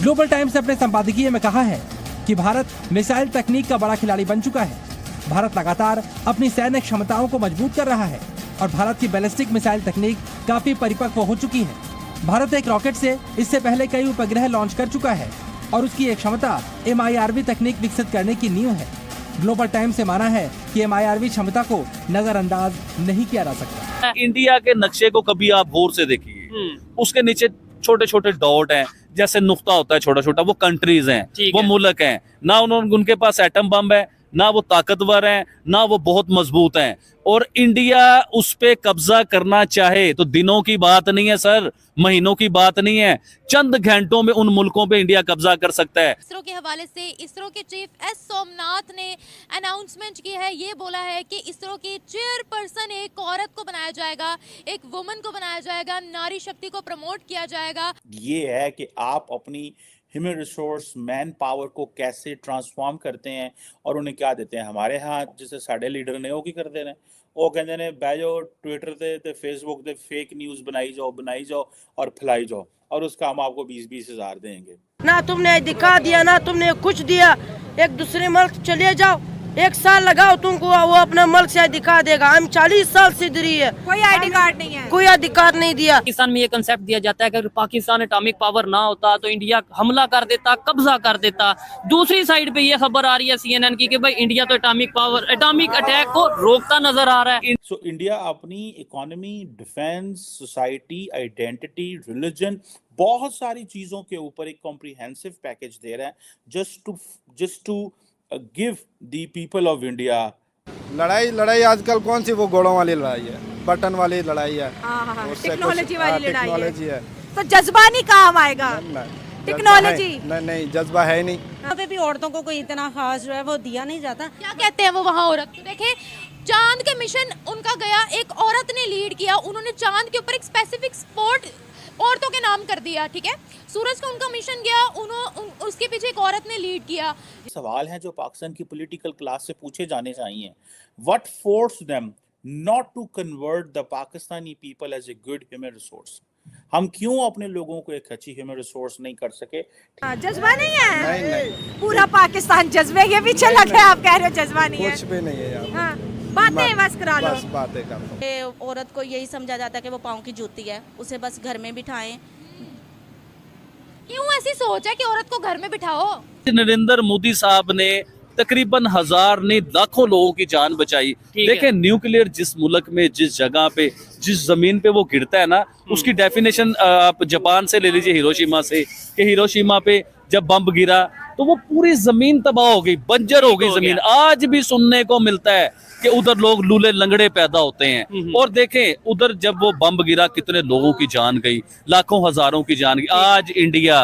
Global times ने अपने संपादकीय में कहा है कि भारत मिसाइल तकनीक का बड़ा खिलाड़ी बन चुका है। भारत लगातार अपनी सैन्य क्षमताओं को मजबूत कर रहा है और भारत की बैलिस्टिक मिसाइल तकनीक काफी परिपक्व हो चुकी है। भारत एक रॉकेट से इससे पहले कई उपग्रह लॉन्च कर चुका है और उसकी एक क्षमता MIRV तकनीक विकसित करने की नींव है। ग्लोबल टाइम्स से माना है कि MIRV क्षमता को नजरअंदाज नहीं किया जा सकता। इंडिया के नक्शे को कभी आप गौर से देखिए, उसके नीचे छोटे छोटे डॉट हैं, जैसे नुक्ता होता है छोटा छोटा, वो कंट्रीज हैं, वो मुल्क हैं। ना उनके पास एटम बम है, ना वो ताकतवर हैं, ना वो बहुत मजबूत हैं। और इंडिया उस पे कब्जा करना चाहे तो दिनों की बात नहीं है सर, महीनों की बात नहीं है, चंद घंटों में उन मुल्कों पे इंडिया कब्जा कर सकता है। इसरो के हवाले से इसरो के चीफ एस सोमनाथ ने अनाउंसमेंट की है। ये बोला है कि इसरो की चेयरपर्सन एक औरत को बनाया जाएगा, एक वुमन को बनाया जाएगा, नारी शक्ति को प्रमोट किया जाएगा। ये है कि आप अपनी ह्यूमन रिसोर्स मैन पावर को कैसे ट्रांसफॉर्म करते हैं और उन्हें क्या देते हैं। हमारे यहाँ जैसे साढ़े लीडर ने वो की करते हैं, वो कहते हैं बह जाओ ट्विटर ते फेसबुक ते फेक न्यूज़ बनाई जाओ और फैलाई जाओ और उसका हम आपको 20-20 हज़ार देंगे। ना तुमने दिखा दिया, ना तुमने कुछ दिया। एक दूसरे मुल्क चले जाओ, 1 साल लगाओ, तुमको वो अपना मुल्क से दिखा देगा। हम 40 साल से इधर ही है, कोई आईडी कार्ड नहीं है, कोई अधिकार नहीं दिया। पाकिस्तान में ये कंसेप्ट दिया जाता है कि अगर पाकिस्तान एटॉमिक पावर ना होता तो इंडिया हमला कर देता, कब्जा कर देता। दूसरी साइड पे ये खबर आ रही है CNN की कि भाई इंडिया तो एटॉमिक अटैक को रोकता नजर आ रहा है। सो इंडिया अपनी economy, defence, society, identity, religion, बहुत सारी चीजों के ऊपर एक कॉम्प्रिहेंसिव पैकेज दे रहा है just to give the people of India. लड़ाई आजकल कौन सी वो घोड़ों वाली लड़ाई है, बटन वाली लड़ाई है, टेक्नोलॉजी वाली लड़ाई टेक्नोलॉजी है। तो जज्बा नहीं काम आएगा, टेक्नोलॉजी नहीं जज्बा है नहीं। यहाँ पे भी औरतों को कोई इतना खास जो है वो दिया नहीं जाता। क्या कहते हैं वो वहाँ औरत? देखे, चांद के मिशन उनका गया, एक औरत ने लीड किया, उन्होंने चांद के ऊपर एक स्पेसिफिक स्पॉट औरतों के नाम कर दिया। ठीक है, सूरज का उनका मिशन गया, उसके पीछे एक औरत ने लीड किया। सवाल हैं जो पाकिस्तान की पॉलिटिकल क्लास से पूछे जाने चाहिए। What force them not to convert the Pakistani people as a good human resource? हम क्यों अपने लोगों को एक अच्छी ह्यूमन रिसोर्स नहीं कर सके? जज्बा नहीं है। नहीं। पूरा पाकिस्तान जज्बे के पीछे लगा है, आप कह रहे हो जज्बा नहीं है? कुछ भी नहीं है यार। बातें बस करा लो। बस बातें कर लो। औरत को यही समझा जाता है कि वो पाँव की जूती है, उसे बस घर में बिठाएं। क्यों ऐसी सोच है कि औरत को घर में बिठाओ? नरेंद्र मोदी साहब ने तकरीबन 1000 ने लाखों लोगों की जान बचाई। देखें, न्यूक्लियर जिस मुल्क में, जिस जगह पे, जिस जमीन पे वो गिरता है ना, उसकी डेफिनेशन आप जापान से ले लीजिए, हिरोशिमा से, कि हिरोशिमा पे जब बम गिरा तो वो पूरी जमीन तबाह हो गई, बंजर हो गई जमीन। आज भी सुनने को मिलता है कि उधर लोग लूले लंगड़े पैदा होते हैं। और देखें, उधर जब वो बम गिरा कितने लोगों की जान गई, लाखों हजारों की जान गई। आज इंडिया,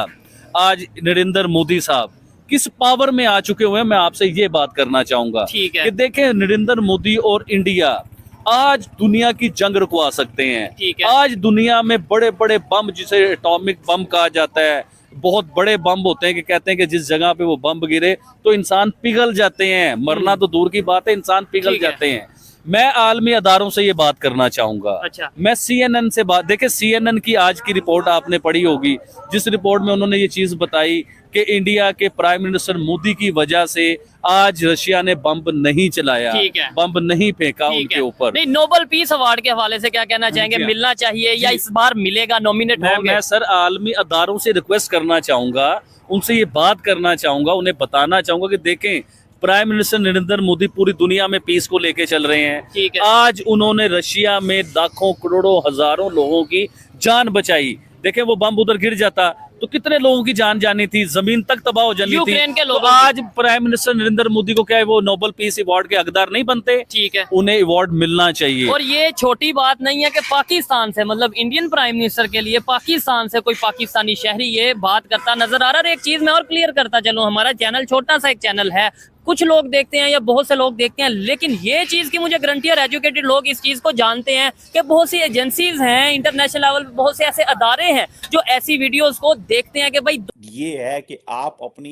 आज नरेंद्र मोदी साहब किस पावर में आ चुके हुए हैं, मैं आपसे ये बात करना चाहूंगा कि देखें, नरेंद्र मोदी और इंडिया आज दुनिया की जंग रुकवा सकते हैं। आज दुनिया में बड़े बड़े बम, जिसे एटॉमिक बम कहा जाता है, बहुत बड़े बम होते हैं कि कहते हैं कि जिस जगह पे वो बम गिरे तो इंसान पिघल जाते हैं, मरना तो दूर की बात है, इंसान पिघल जाते हैं। मैं आलमी अदारों से ये बात करना चाहूंगा। अच्छा। मैं CNN से बात, देखिए CNN की आज की रिपोर्ट आपने पढ़ी होगी, जिस रिपोर्ट में उन्होंने ये चीज बताई कि इंडिया के प्राइम मिनिस्टर मोदी की वजह से आज रशिया ने बम नहीं चलाया, बम नहीं फेंका उनके ऊपर। नहीं, नोबेल पीस अवार्ड के हवाले से क्या कहना चाहेंगे? मिलना चाहिए या इस बार मिलेगा, नॉमिनेट होंगे? मैं सर आलमी अदारों से रिक्वेस्ट करना चाहूंगा, उनसे ये बात करना चाहूंगा, उन्हें बताना चाहूंगा कि देखें, प्राइम मिनिस्टर नरेंद्र मोदी पूरी दुनिया में पीस को लेके चल रहे हैं। आज उन्होंने रशिया में लाखों करोड़ों हजारों लोगों की जान बचाई। देखें, वो बम उधर गिर जाता तो कितने लोगों की जान जानी थी, जमीन तक तबाह हो जानी थी। यूक्रेन के लोग तो आज प्राइम मिनिस्टर नरेंद्र मोदी को क्या है, वो नोबेल पीस अवार्ड के हकदार नहीं बनते? ठीक है, उन्हें अवार्ड मिलना चाहिए। और ये छोटी बात नहीं है कि पाकिस्तान से, मतलब इंडियन प्राइम मिनिस्टर के लिए पाकिस्तान से कोई पाकिस्तानी शहरी ये बात करता नजर आ रहा है। एक चीज मैं और क्लियर करता चलूं, हमारा चैनल छोटा सा एक चैनल है, कुछ लोग देखते हैं या बहुत से लोग देखते हैं, लेकिन ये चीज की मुझे गारंटी और एजुकेटेड लोग इस चीज को जानते हैं कि बहुत सी एजेंसीज हैं, इंटरनेशनल लेवल बहुत से ऐसे अदारे हैं जो ऐसी वीडियोस को देखते हैं कि भाई। ये है कि आप अपनी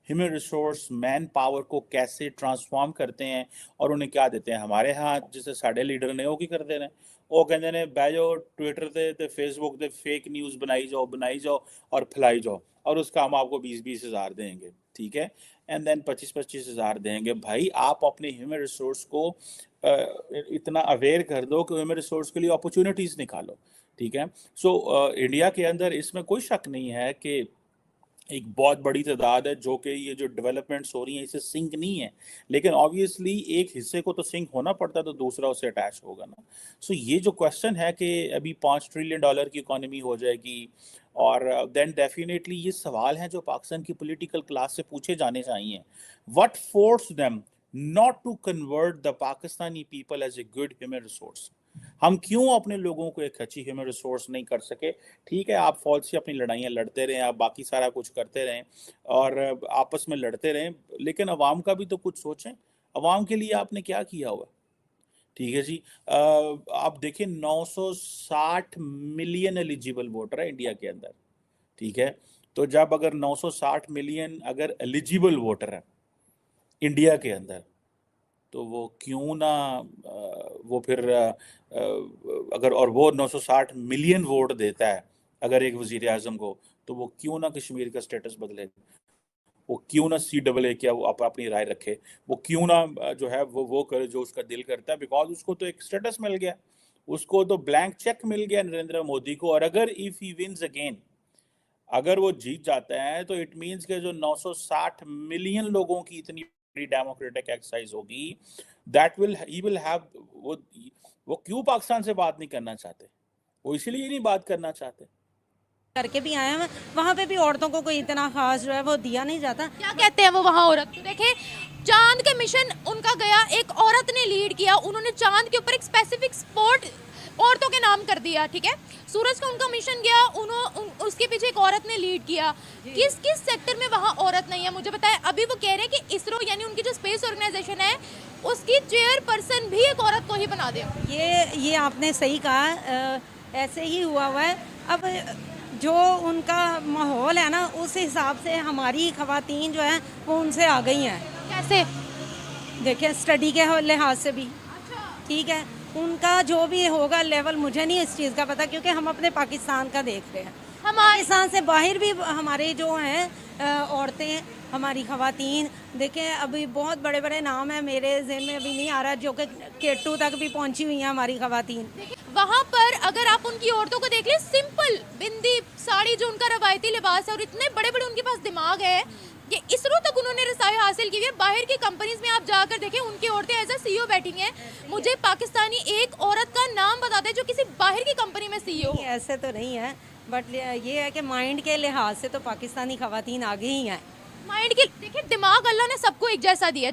ह्यूमन रिसोर्स मैन पावर को कैसे ट्रांसफॉर्म करते हैं और उन्हें क्या देते हैं। हमारे यहाँ जैसे साढ़े लीडर ने वो की करते हैं, ਉਹ ਕਹਿੰਦੇ ਨੇ ਬਹਿ ਜਾਓ ट्विटर ਤੇ फेसबुक ਤੇ फेक न्यूज़ बनाई जाओ और फैलाई जाओ और उसका हम आपको 20-20 हज़ार देंगे, ठीक है, एंड देन 25-25 हज़ार देंगे। भाई आप अपने ह्यूमन रिसोर्स को इतना अवेयर कर दो कि ह्यूमन रिसोर्स के लिए अपॉर्चुनिटीज़ निकालो, ठीक है। सो इंडिया के अंदर इसमें कोई शक नहीं है कि एक बहुत बड़ी तादाद है जो कि ये जो डेवलपमेंट्स हो रही हैं इसे सिंक नहीं है, लेकिन ऑब्वियसली एक हिस्से को तो सिंक होना पड़ता है तो दूसरा उससे अटैच होगा ना। सो ये जो क्वेश्चन है कि अभी $5 ट्रिलियन की इकोनॉमी हो जाएगी और देन डेफिनेटली ये सवाल हैं जो पाकिस्तान की पॉलिटिकल क्लास से पूछे जाने चाहिए। What force them not to convert the Pakistani people as a good human resource? हम क्यों अपने लोगों को एक अच्छी ह्यूमन रिसोर्स नहीं कर सके? ठीक है, आप फौज से अपनी लड़ाइयाँ लड़ते रहें, आप बाकी सारा कुछ करते रहें और आपस में लड़ते रहें, लेकिन अवाम का भी तो कुछ सोचें। अवाम के लिए आपने क्या किया हुआ? ठीक है जी। आप देखिए 960 मिलियन एलिजिबल वोटर है इंडिया के अंदर, ठीक है। तो जब अगर 960 मिलियन अगर एलिजिबल वोटर है इंडिया के अंदर, तो वो क्यों ना वो फिर अगर और वो 960 मिलियन वोट देता है अगर एक वजीर आज़म को, तो वो क्यों ना कश्मीर का स्टेटस बदले, वो क्यों ना CAA क्या वो अपनी राय रखे, वो क्यों ना जो है वो करे जो उसका दिल करता है, बिकॉज उसको तो एक स्टेटस मिल गया, उसको तो ब्लैंक चेक मिल गया नरेंद्र मोदी को। और अगर इफ ही विंस अगेन, अगर वो जीत जाता है तो इट मीन्स के जो 960 मिलियन लोगों की इतनी डेमोक्रेटिक एक्सरसाइज होगी, that will he will have वो क्यों पाकिस्तान से बात नहीं करना चाहते? वो इसीलिए नहीं बात करना चाहते। करके भी आए हैं, वहाँ पे भी औरतों को कोई इतना खास जो है वो दिया नहीं जाता। क्या कहते हैं वो वहाँ औरत? तो देखे चांद के मिशन उनका गया, एक औरत ने लीड किया, उन्होंने चांद के ऊपर एक स्पेसिफिक स्पॉट औरतों के नाम कर दिया, ठीक है। सूरज का उनका मिशन गया, उसके पीछे एक औरत ने लीड किया। किस किस सेक्टर में वहाँ औरत नहीं है मुझे बताएं। अभी वो कह रहे हैं कि इसरो यानी उनकी जो स्पेस ऑर्गेनाइजेशन है उसकी चेयरपर्सन भी एक औरत को ही बना दे। ये आपने सही कहा, ऐसे ही हुआ है। अब जो उनका माहौल है ना, उस हिसाब से हमारी खवातीन जो है वो उनसे आ गई हैं। कैसे? देखिए स्टडी के लिहाज से भी, ठीक है, उनका जो भी होगा लेवल, मुझे नहीं इस चीज़ का पता, क्योंकि हम अपने पाकिस्तान का देख रहे हैं। पाकिस्तान से बाहर भी हमारे जो हैं औरतें, हमारी खवातीन, देखें अभी बहुत बड़े बड़े नाम हैं, मेरे ज़हन में अभी नहीं आ रहा, जो कि K2 तक भी पहुंची हुई हैं हमारी खवातीन। वहाँ पर अगर आप उनकी औरतों को देख लें, सिंपल बिंदी साड़ी जो उनका रवायती लिबास है, और इतने बड़े बड़े उनके पास दिमाग है कि इसरो तक उन्होंने रसाई हासिल की है। बाहर की कंपनीज में आप जाकर देखें, उनकी औरतें एज ए CEO बैठी हैं। मुझे पाकिस्तानी एक औरत का नाम बता दें जो किसी बाहर की कंपनी में CEO हो। ऐसे तो नहीं है, बट ये है कि माइंड के लिहाज से तो पाकिस्तानी खवातीन आगे ही हैं। माइंड के देखिए, दिमाग अल्लाह ने सबको एक जैसा दिया।